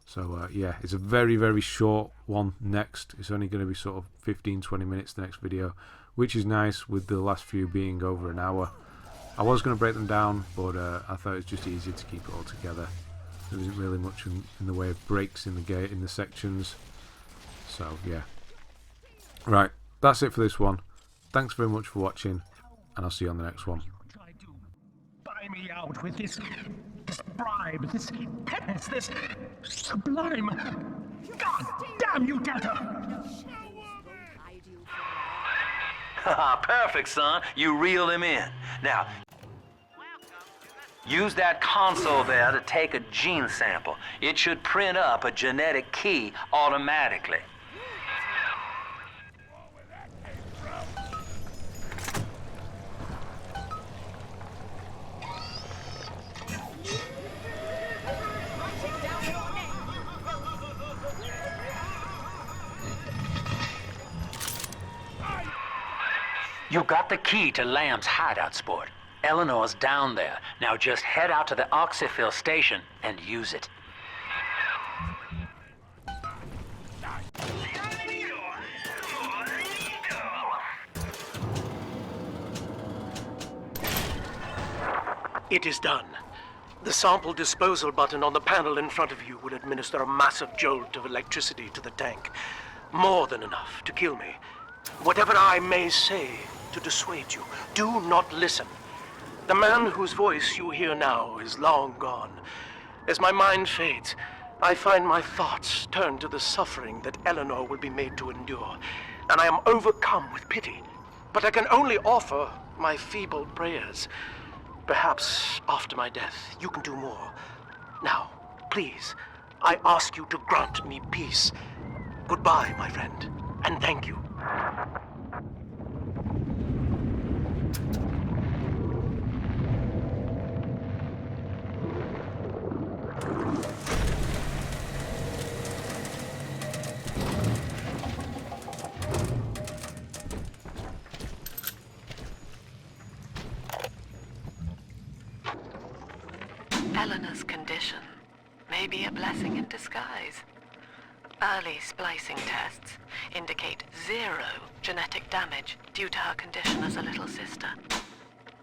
So yeah, it's a very, very short one next. It's only going to be sort of 15-20 minutes the next video, which is nice, with the last few being over an hour. I was going to break them down, but I thought it was just easier to keep it all together. There isn't really much in the way of breaks in the sections. So yeah. Right, that's it for this one. Thanks very much for watching, and I'll see you on the next one. Buy me out with this bribe, this penance, this sublime. God damn you, Delta! Perfect, son. You reeled him in. Now, use that console there to take a gene sample. It should print up a genetic key automatically. You got the key to Lamb's hideout, sport. Eleanor's down there. Now just head out to the oxyphil station and use it. It is done. The sample disposal button on the panel in front of you will administer a massive jolt of electricity to the tank. More than enough to kill me. Whatever I may say to dissuade you, do not listen. The man whose voice you hear now is long gone. As my mind fades, I find my thoughts turn to the suffering that Eleanor will be made to endure, and I am overcome with pity. But I can only offer my feeble prayers. Perhaps after my death, you can do more. Now, please, I ask you to grant me peace. Goodbye, my friend, and thank you. Eleanor's condition may be a blessing in disguise. Early splicing tests indicate 0 genetic damage due to her condition as a little sister.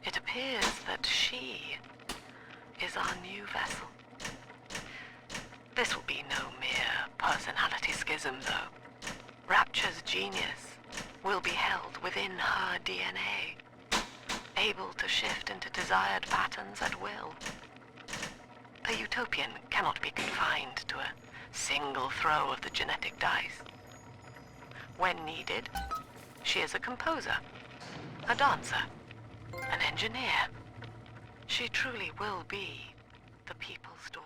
It appears that she is our new vessel. This will be no mere personality schism, though. Rapture's genius will be held within her DNA, able to shift into desired patterns at will. The utopian cannot be confined to a single throw of the genetic dice. When needed, she is a composer, a dancer, an engineer. She truly will be the people's daughter.